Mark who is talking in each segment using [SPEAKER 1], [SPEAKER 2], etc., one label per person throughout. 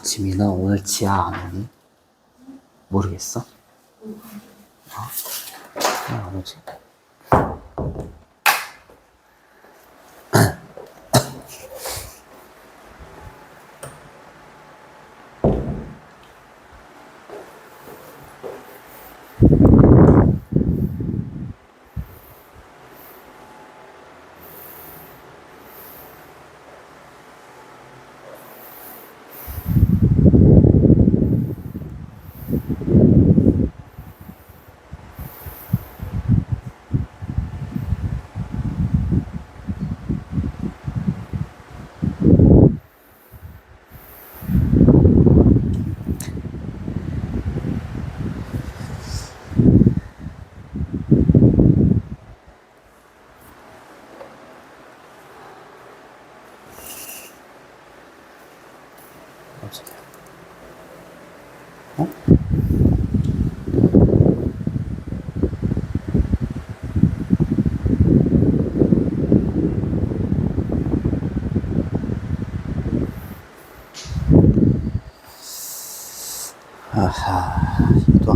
[SPEAKER 1] 지민아 오늘 지하 안 오니? 모르겠어? 왜 안 오지? 어? 아하, 이도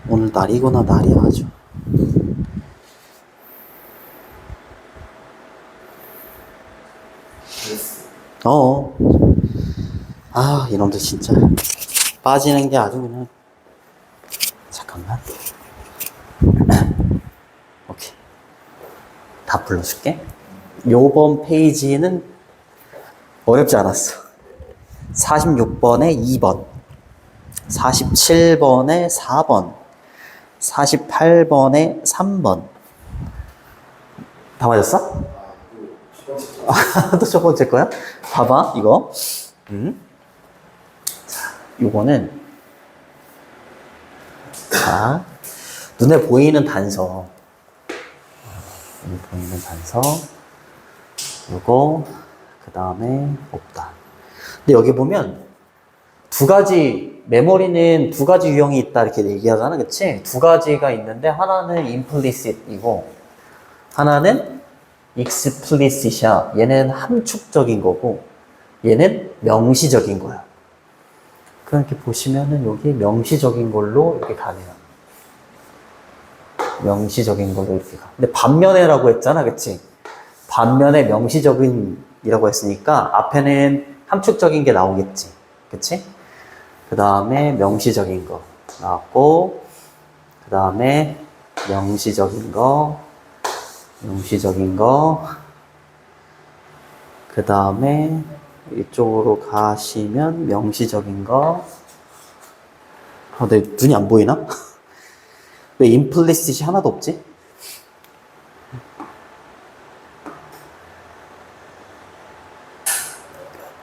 [SPEAKER 1] 오늘 날이구나 날이야 아주. 어. 아 이놈들 진짜 빠지는 게 아주 그냥. 잠깐만. 오케이. 다 불러줄게. 요번 페이지는 어렵지 않았어. 46번에 2번, 47번에 4번, 48번에 3번. 다 맞았어? 또 첫 번째 거야? 봐봐, 이거. 자, 요거는, 자, 눈에 보이는 단서. 눈에 보이는 단서. 요거, 그 다음에 없다. 근데 여기 보면, 두 가지, 메모리는 두 가지 유형이 있다, 이렇게 얘기하잖아, 그치? 두 가지가 있는데, 하나는 implicit이고, 하나는 explicit이야. 얘는 함축적인 거고, 얘는 명시적인 거야. 그렇게 보시면은 여기 명시적인 걸로 이렇게 가네요. 명시적인 걸로 이렇게 가. 근데 반면에라고 했잖아, 그치? 반면에 명시적인이라고 했으니까 앞에는 함축적인 게 나오겠지. 그치? 그 다음에 명시적인 거 나왔고, 그 다음에 명시적인 거, 그 다음에 이쪽으로 가시면 명시적인 거. 내 눈이 안 보이나? 왜 임플리시트이 하나도 없지?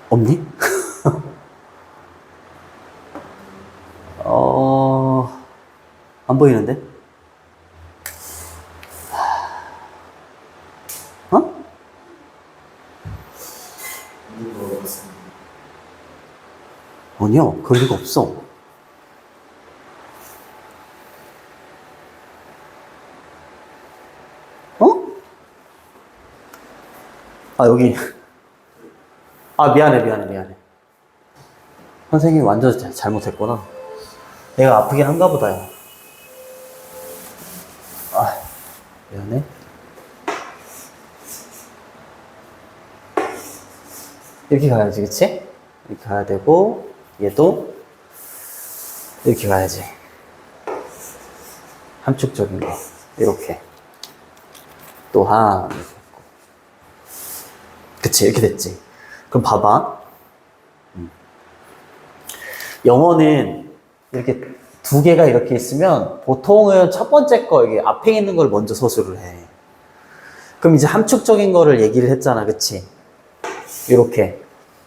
[SPEAKER 1] 없니? 안 보이는데? 어? 아니요, 그럴 리가 없어. 어? 아, 여기. 아, 미안해. 선생님이 완전 잘못했구나. 내가 아프긴 한가 보다, 야. 아, 미안해. 이렇게 가야지, 그치? 이렇게 가야 되고, 얘도 이렇게 가야지. 함축적인 거. 이렇게. 또한, 그치, 이렇게 됐지. 그럼 봐봐. 영어는 이렇게 두 개가 이렇게 있으면 보통은 첫 번째 거, 이게 앞에 있는 걸 먼저 서술을 해. 그럼 이제 함축적인 거를 얘기를 했잖아, 그치? 이렇게.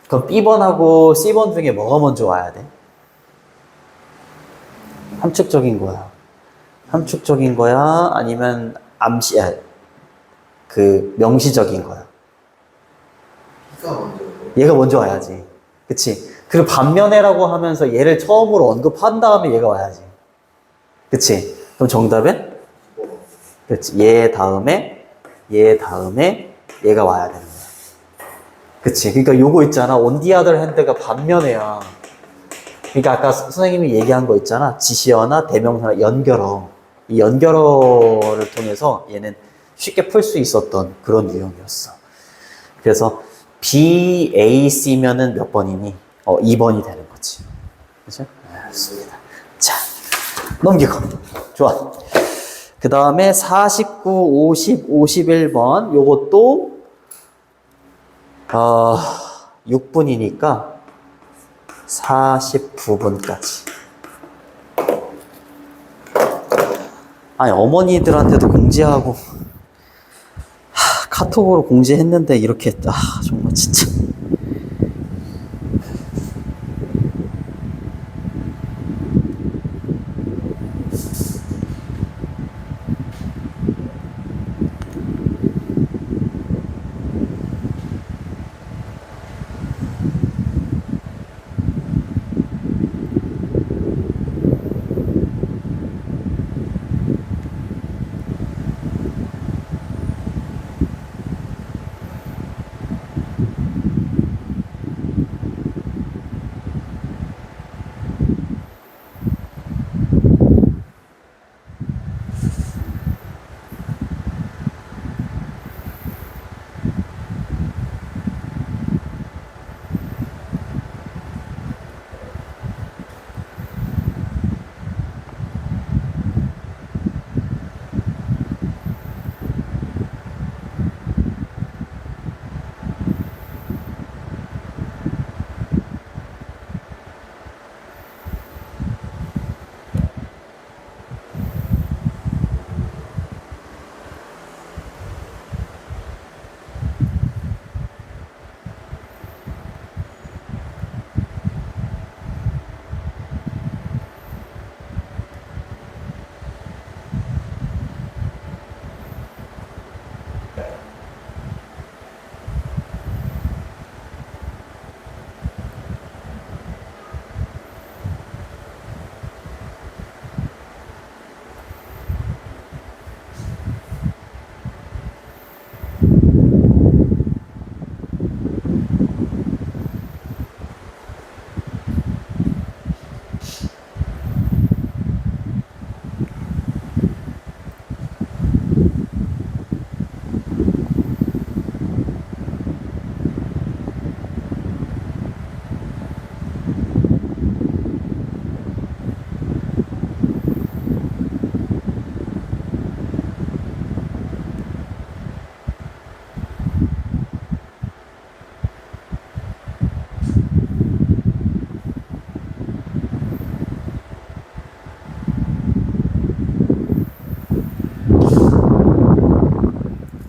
[SPEAKER 1] 그럼 B번하고 C번 중에 뭐가 먼저 와야 돼? 함축적인 거야. 함축적인 거야? 아니면 명시적인 거야? 얘가 먼저 와야지. 그치? 그리고 반면에라고 하면서 얘를 처음으로 언급한 다음에 얘가 와야지. 그치? 그럼 정답은? 그렇지. 얘 다음에 얘가 와야 되는 거야. 그치? 그러니까 요거 있잖아. on the other hand가 반면에야. 그러니까 아까 선생님이 얘기한 거 있잖아. 지시어나 대명사나 연결어. 이 연결어를 통해서 얘는 쉽게 풀 수 있었던 그런 유형이었어. 그래서 B, A, C면은 몇 번이니? 2번이 되는 거지. 그죠? 알겠습니다. 자, 넘기고. 좋아. 그 다음에 49, 50, 51번. 요것도, 6분이니까 49분까지. 아니, 어머니들한테도 공지하고, 카톡으로 공지했는데 이렇게, 정말 진짜.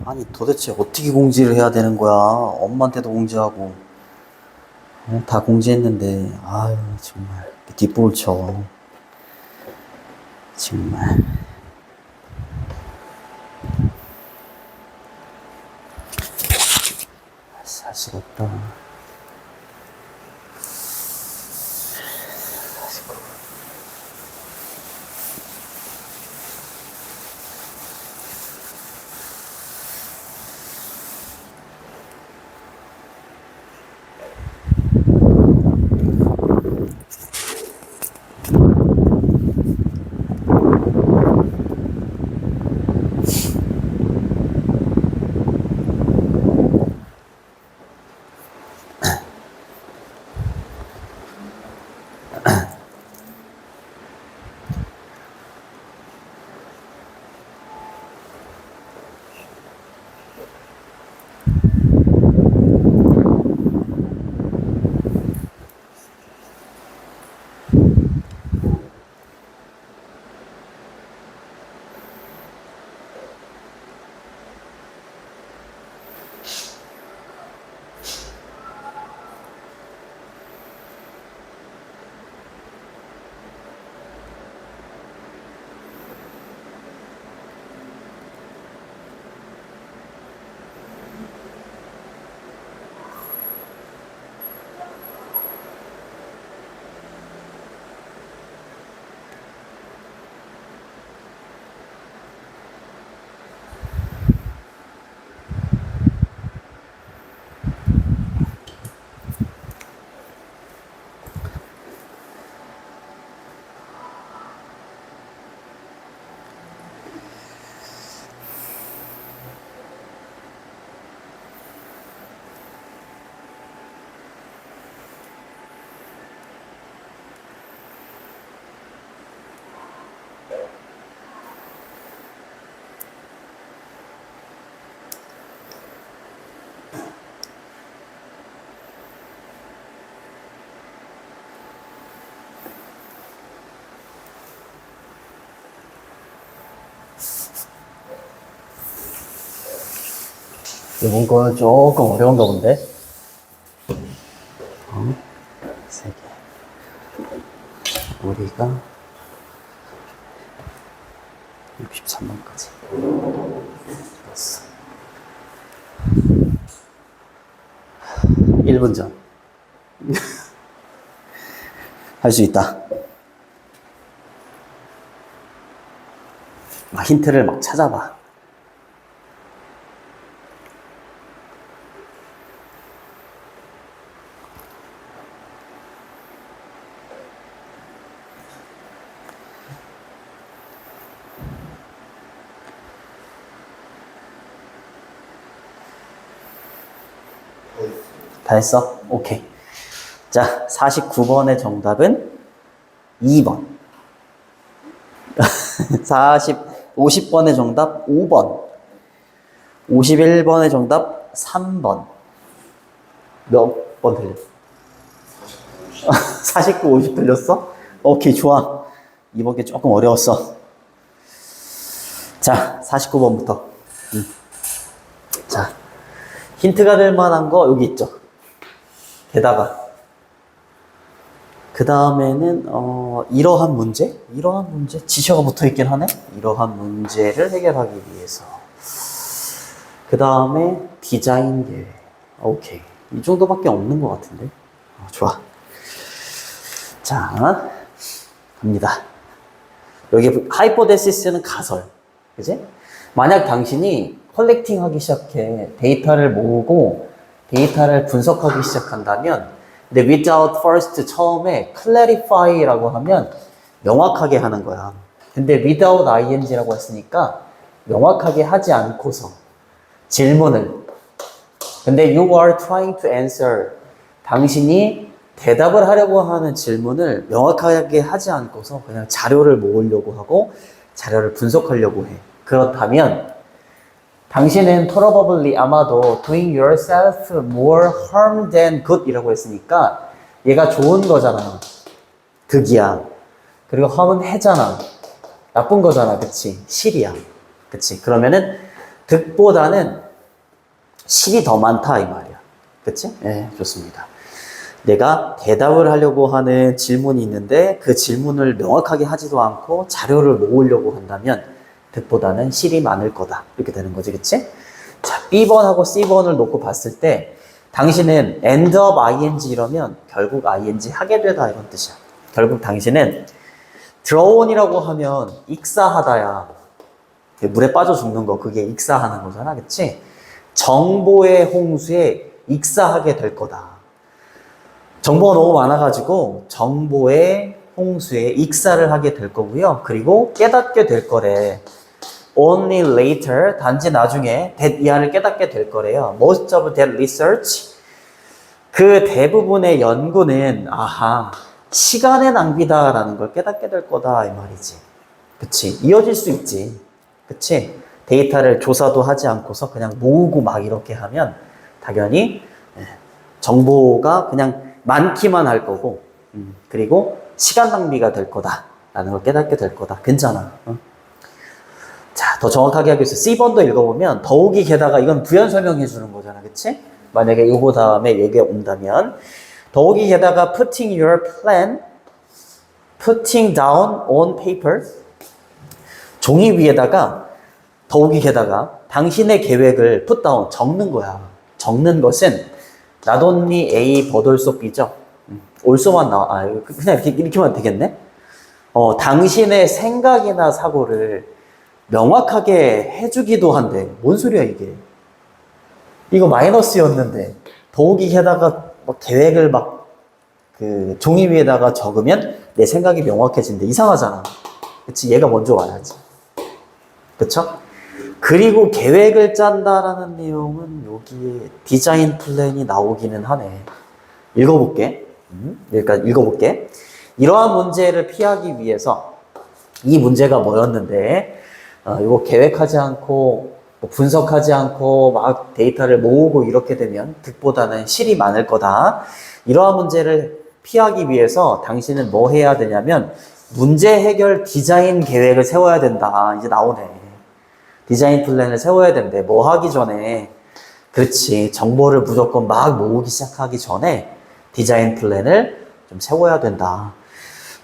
[SPEAKER 1] 아니 도대체 어떻게 공지를 해야 되는 거야? 엄마한테도 공지하고 다 공지했는데 아유 정말 뒷부분 쳐 정말. 살 수가 없다. 이번 건 조금 어려운가 본데. 3개. 우리가 63번까지. 됐어. 1분 전. 할 수 있다. 힌트를 막 찾아봐. 다 했어? 오케이. 자, 49번의 정답은 2번. 50번의 정답 5번. 51번의 정답 3번. 몇 번 틀렸어? 49, 50 틀렸어? 오케이, 좋아. 이번 게 조금 어려웠어. 자, 49번부터. 자, 힌트가 될 만한 거 여기 있죠. 게다가 그 다음에는 이러한 문제? 이러한 문제? 지셔가 붙어있긴 하네? 이러한 문제를 해결하기 위해서 그 다음에 디자인 계획. 오케이, 이 정도밖에 없는 것 같은데. 좋아. 자, 갑니다. 여기 하이포데시스는 가설, 그지? 만약 당신이 컬렉팅 하기 시작해, 데이터를 모으고 데이터를 분석하기 시작한다면, 근데 without first 처음에 clarify라고 하면 명확하게 하는 거야. 근데 without ing라고 했으니까 명확하게 하지 않고서 질문을, 근데 you are trying to answer, 당신이 대답을 하려고 하는 질문을 명확하게 하지 않고서 그냥 자료를 모으려고 하고 자료를 분석하려고 해. 그렇다면 당신은 probably 아마도 doing yourself more harm than good 이라고 했으니까 얘가 좋은 거잖아. 득이야. 그리고 harm은 해잖아. 나쁜 거잖아. 그치? 실이야. 그치? 그러면은 득보다는 실이 더 많다 이 말이야. 그치? 네, 좋습니다. 내가 대답을 하려고 하는 질문이 있는데 그 질문을 명확하게 하지도 않고 자료를 모으려고 한다면 득보다는 실이 많을 거다. 이렇게 되는 거지, 그치? 자, B번하고 C번을 놓고 봤을 때 당신은 end up ing 이러면 결국 ing 하게 되다 이런 뜻이야. 결국 당신은 drown이라고 하면 익사하다야. 물에 빠져 죽는 거, 그게 익사하는 거잖아, 그치? 정보의 홍수에 익사하게 될 거다. 정보가 너무 많아가지고 정보의 홍수에 익사를 하게 될 거고요. 그리고 깨닫게 될 거래. Only later, 단지 나중에 that 이하를 깨닫게 될 거래요. Most of that research, 그 대부분의 연구는 시간의 낭비다라는 걸 깨닫게 될 거다 이 말이지. 그치? 이어질 수 있지. 그치? 데이터를 조사도 하지 않고서 그냥 모으고 막 이렇게 하면 당연히 정보가 그냥 많기만 할 거고, 그리고 시간 낭비가 될 거다라는 걸 깨닫게 될 거다. 괜찮아. 자, 더 정확하게 하기 위해서 C번도 읽어보면 더욱이 게다가 이건 부연 설명해 주는 거잖아. 그치? 만약에 이거 다음에 얘기가 온다면 더욱이 게다가 putting your plan, putting down on paper, 종이 위에다가 더욱이 게다가 당신의 계획을 put down, 적는 거야. 적는 것은 not only A but also B죠. also만 나와. 그냥 이렇게 하면 되겠네? 당신의 생각이나 사고를 명확하게 해주기도 한데, 뭔 소리야, 이게? 이거 마이너스였는데, 더욱이 게다가 계획을 종이 위에다가 적으면 내 생각이 명확해진대. 이상하잖아. 그치? 얘가 먼저 와야지. 그쵸? 그리고 계획을 짠다라는 내용은 여기에 디자인 플랜이 나오기는 하네. 읽어볼게. 여기까지 읽어볼게. 이러한 문제를 피하기 위해서 이 문제가 뭐였는데, 이거 계획하지 않고 분석하지 않고 막 데이터를 모으고 이렇게 되면 득보다는 실이 많을 거다. 이러한 문제를 피하기 위해서 당신은 뭐 해야 되냐면 문제 해결 디자인 계획을 세워야 된다. 이제 나오네. 디자인 플랜을 세워야 된대. 뭐 하기 전에 그렇지. 정보를 무조건 막 모으기 시작하기 전에 디자인 플랜을 좀 세워야 된다.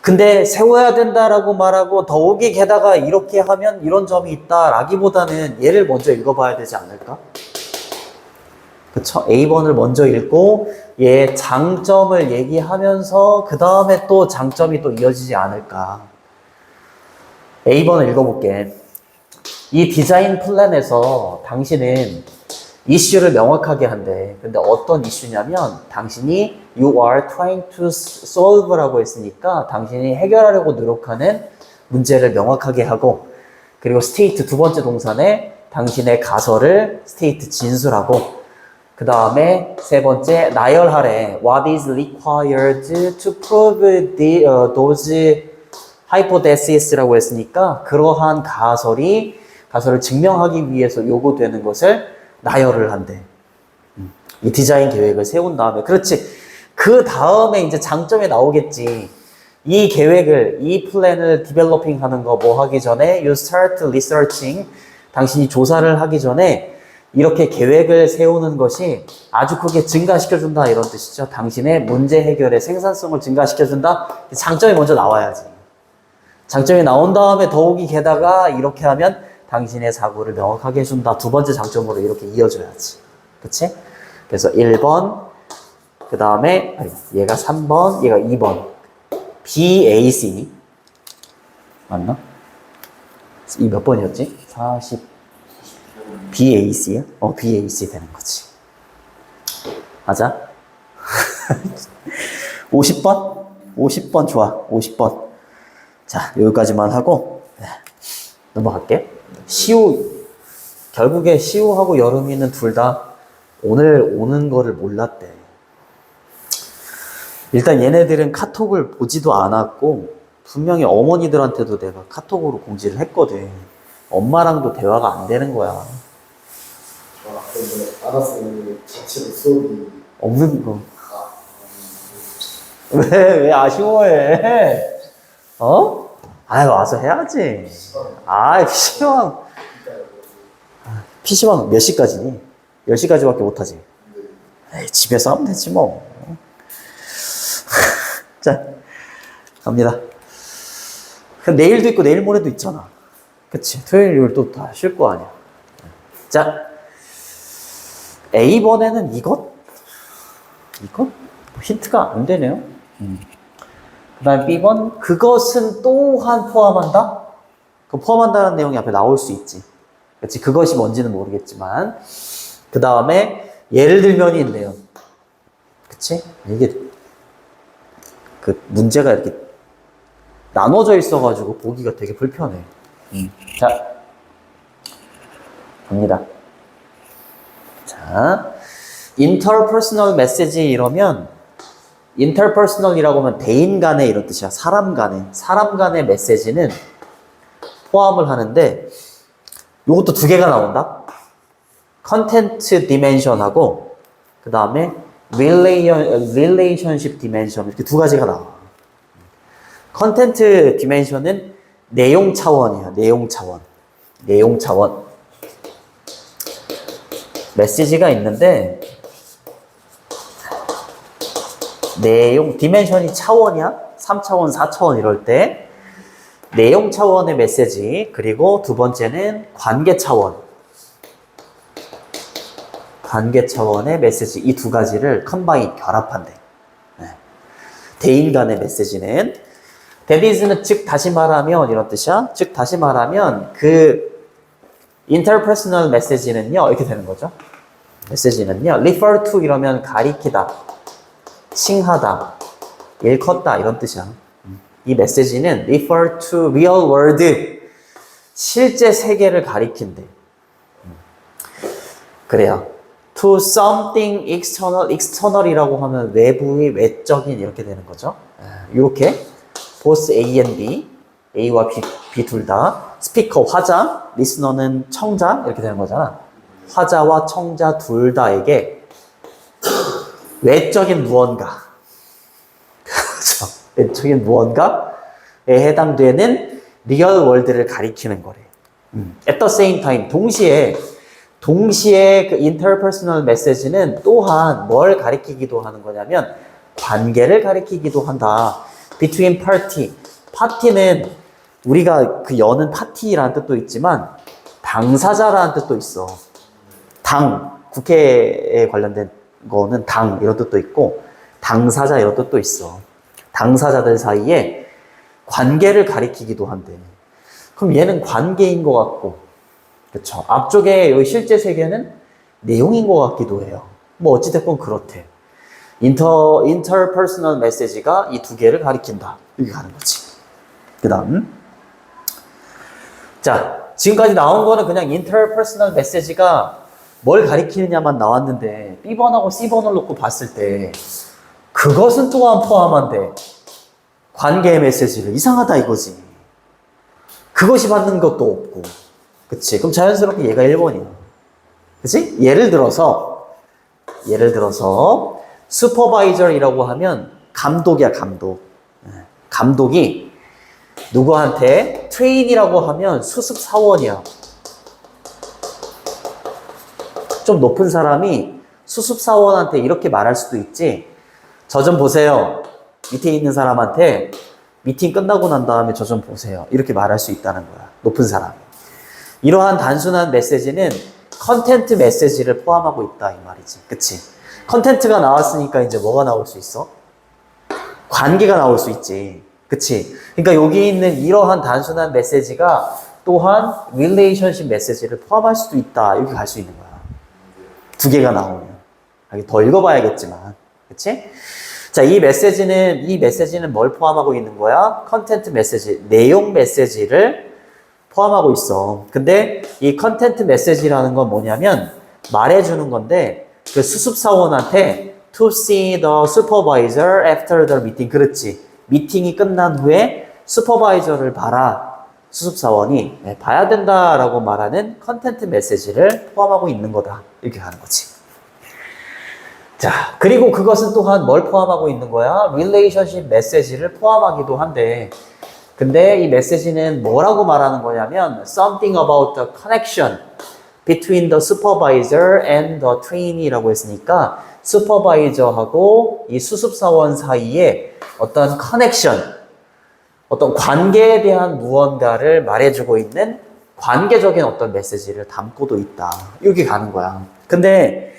[SPEAKER 1] 근데 세워야 된다라고 말하고 더욱이 게다가 이렇게 하면 이런 점이 있다라기보다는 얘를 먼저 읽어봐야 되지 않을까? 그쵸? A번을 먼저 읽고 얘 장점을 얘기하면서 그 다음에 또 장점이 또 이어지지 않을까? A번을 읽어볼게. 이 디자인 플랜에서 당신은 이슈를 명확하게 한대. 근데 어떤 이슈냐면 당신이 you are trying to solve라고 했으니까 당신이 해결하려고 노력하는 문제를 명확하게 하고, 그리고 state 두 번째 동사에 당신의 가설을 state 진술하고, 그 다음에 세 번째 나열하래. What is required to prove those hypotheses라고 했으니까 그러한 가설을 증명하기 위해서 요구되는 것을 나열을 한대. 이 디자인 계획을 세운 다음에, 그렇지. 그 다음에 이제 장점이 나오겠지. 이 계획을, 이 플랜을 디벨로핑 하는 거 뭐 하기 전에 you start researching. 당신이 조사를 하기 전에 이렇게 계획을 세우는 것이 아주 크게 증가시켜준다 이런 뜻이죠. 당신의 문제 해결의 생산성을 증가시켜준다. 장점이 먼저 나와야지. 장점이 나온 다음에 더욱이 게다가 이렇게 하면 당신의 사고를 명확하게 해준다. 두 번째 장점으로 이렇게 이어줘야지. 그치? 그래서 1번, 그 다음에 얘가 3번, 얘가 2번. BAC. 맞나? 이 몇 번이었지? 40. BAC야? BAC 되는 거지. 맞아? 50번? 50번 좋아. 50번. 자, 여기까지만 하고 넘어갈게. 결국에 시우하고 여름이는 둘 다 오늘 오는 거를 몰랐대. 일단 얘네들은 카톡을 보지도 않았고 분명히 어머니들한테도 내가 카톡으로 공지를 했거든. 엄마랑도 대화가 안 되는 거야.
[SPEAKER 2] 알았어요. 자체로 수업이
[SPEAKER 1] 없는 거. 왜 아쉬워해? 아유, 와서 해야지. PC방 몇 시까지니? 10시까지밖에 못하지. 에이, 집에서 하면 되지 뭐. 자, 갑니다. 내일도 있고 내일 모레도 있잖아. 그치? 토요일, 일요일 또 다 쉴 거 아니야. 자, A번에는 이것? 힌트가 안 되네요. 그 다음 B번, 그것은 또한 포함한다? 그 포함한다는 내용이 앞에 나올 수 있지. 그치? 그것이 뭔지는 모르겠지만. 그 다음에 예를 들면이 있네요. 그치? 이게 그 문제가 이렇게 나눠져 있어가지고 보기가 되게 불편해. 자, 갑니다. 자, interpersonal message 이러면 interpersonal이라고 하면 대인 간의 이런 뜻이야. 사람 간의 메시지는 포함을 하는데 요것도 두 개가 나온다. content dimension하고 그 다음에 relationship dimension 이렇게 두 가지가 나와. 컨텐트 디멘션은 내용 차원이야. 내용 차원. 메시지가 있는데 내용 디멘션이 차원이야. 3차원, 4차원 이럴 때 내용 차원의 메시지, 그리고 두 번째는 관계 차원의 메시지, 이 두 가지를 컴바인 결합한대. 대인 간의 메시지는 that is는 즉 다시 말하면 이런 뜻이야. 즉 다시 말하면 그 interpersonal message는요 이렇게 되는 거죠. 메시지는요 refer to 이러면 가리키다, 칭하다, 일컫다 이런 뜻이야. 이 메시지는 refer to real world, 실제 세계를 가리킨대. 그래요. to something external이라고 하면 외적인 이렇게 되는 거죠. 이렇게 both A and B, A와 B 둘 다 스피커 화자, 리스너는 청자 이렇게 되는 거잖아. 화자와 청자 둘 다에게 외적인 무언가, 외적인 무언가에 해당되는 리얼 월드를 가리키는 거래. At the same time, 동시에 그 interpersonal message는 또한 뭘 가리키기도 하는 거냐면 관계를 가리키기도 한다. between party. 파티는 우리가 그 여는 파티라는 뜻도 있지만 당사자라는 뜻도 있어. 당, 국회에 관련된 거는 당 이런 뜻도 있고 당사자 이런 뜻도 있어. 당사자들 사이에 관계를 가리키기도 한대. 그럼 얘는 관계인 것 같고, 그쵸? 앞쪽에 여기 실제 세계는 내용인 것 같기도 해요. 뭐 어찌됐건 그렇대. interpersonal message가 이 두 개를 가리킨다. 이렇게 가는 거지. 그 다음. 자, 지금까지 나온 거는 그냥 interpersonal message가 뭘 가리키느냐만 나왔는데 B번하고 C번을 놓고 봤을 때 그것은 또한 포함한데 관계의 메시지를 이상하다 이거지. 그것이 받는 것도 없고. 그치? 그럼 자연스럽게 얘가 1번이야. 그치? 예를 들어서 슈퍼바이저이라고 하면 감독이야, 감독. 감독이 누구한테 트레인이라고 하면 수습 사원이야. 좀 높은 사람이 수습 사원한테 이렇게 말할 수도 있지. 저 좀 보세요. 밑에 있는 사람한테 미팅 끝나고 난 다음에 저 좀 보세요. 이렇게 말할 수 있다는 거야. 높은 사람이. 이러한 단순한 메시지는 컨텐트 메시지를 포함하고 있다 이 말이지. 그치? 컨텐트가 나왔으니까 이제 뭐가 나올 수 있어? 관계가 나올 수 있지. 그치? 그러니까 여기 있는 이러한 단순한 메시지가 또한 릴레이션십 메시지를 포함할 수도 있다. 이렇게 갈 수 있는 거야. 두 개가 나오면. 더 읽어봐야겠지만. 그치? 자, 이 메시지는 뭘 포함하고 있는 거야? 컨텐트 메시지, 내용 메시지를 포함하고 있어. 근데 이 컨텐트 메시지라는 건 뭐냐면 말해주는 건데 그 수습사원한테 to see the supervisor after the meeting. 그렇지. 미팅이 끝난 후에 슈퍼바이저를 봐라. 수습사원이 봐야 된다라고 말하는 컨텐트 메시지를 포함하고 있는 거다. 이렇게 가는 거지. 자, 그리고 그것은 또한 뭘 포함하고 있는 거야? relationship 메시지를 포함하기도 한데 근데 이 메시지는 뭐라고 말하는 거냐면 something about the connection between the supervisor and the trainee라고 했으니까 슈퍼바이저하고 이 수습사원 사이에 어떤 커넥션, 어떤 관계에 대한 무언가를 말해주고 있는 관계적인 어떤 메시지를 담고도 있다. 이렇게 가는 거야. 근데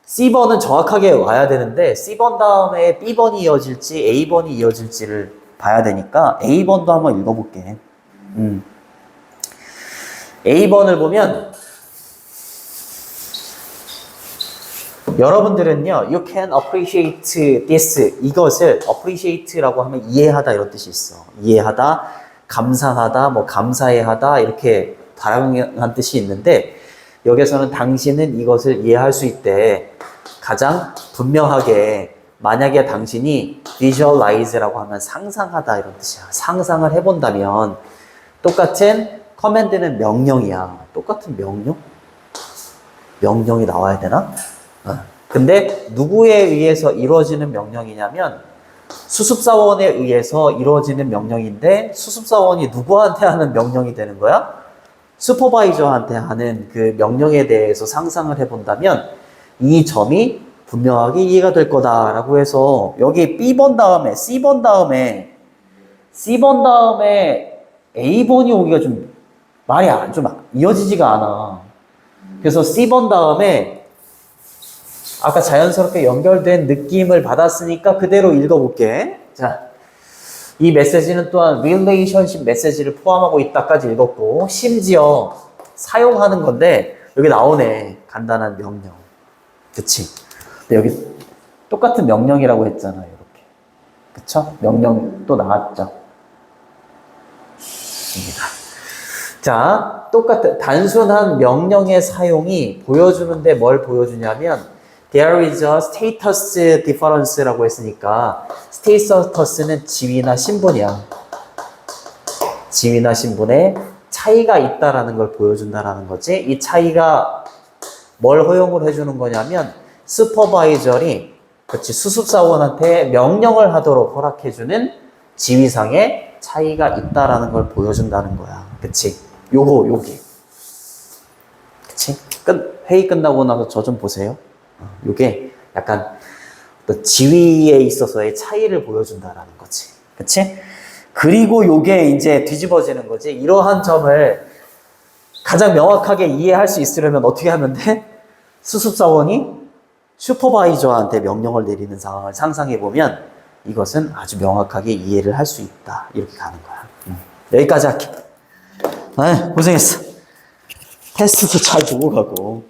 [SPEAKER 1] C번은 정확하게 와야 되는데 C번 다음에 B번이 이어질지 A번이 이어질지를 봐야 되니까 A번도 한번 읽어볼게. A번을 보면 여러분들은요, you can appreciate this. 이것을 appreciate라고 하면 이해하다 이런 뜻이 있어. 이해하다, 감상하다, 뭐 감사해하다 이렇게 다양한 뜻이 있는데 여기서는 당신은 이것을 이해할 수 있대. 가장 분명하게 만약에 당신이 visualize라고 하면 상상하다 이런 뜻이야. 상상을 해본다면 똑같은 커맨드는 명령이야. 똑같은 명령? 명령이 나와야 되나? 근데 누구에 의해서 이루어지는 명령이냐면 수습사원에 의해서 이루어지는 명령인데 수습사원이 누구한테 하는 명령이 되는 거야? 슈퍼바이저한테 하는 그 명령에 대해서 상상을 해본다면 이 점이 분명하게 이해가 될 거다라고 해서 여기 B번 다음에 C번 다음에 A번이 오기가 좀 말이 좀 이어지지가 않아. 그래서 C번 다음에 아까 자연스럽게 연결된 느낌을 받았으니까 그대로 읽어볼게. 자, 이 메시지는 또한 relationship 메시지를 포함하고 있다까지 읽었고 심지어 사용하는 건데 여기 나오네. 간단한 명령. 그치? 근데 여기 똑같은 명령이라고 했잖아요. 이렇게. 그쵸? 명령 또 나왔죠. 입니다. 자, 똑같은 단순한 명령의 사용이 보여주는데 뭘 보여주냐면 There is a status difference라고 했으니까 status는 지위나 신분이야. 지위나 신분에 차이가 있다라는 걸 보여준다라는 거지. 이 차이가 뭘 허용을 해주는 거냐면 슈퍼바이저리 그렇지 수습사원한테 명령을 하도록 허락해주는 지위상의 차이가 있다라는 걸 보여준다는 거야. 그치? 요게. 그치? 회의 끝나고 나서 저 좀 보세요. 요게 약간 어떤 지위에 있어서의 차이를 보여준다라는 거지. 그치? 그리고 요게 이제 뒤집어지는 거지. 이러한 점을 가장 명확하게 이해할 수 있으려면 어떻게 하면 돼? 수습사원이 슈퍼바이저한테 명령을 내리는 상황을 상상해보면 이것은 아주 명확하게 이해를 할 수 있다. 이렇게 가는 거야. 여기까지 할게. 고생했어. 테스트도 잘 보고 가고,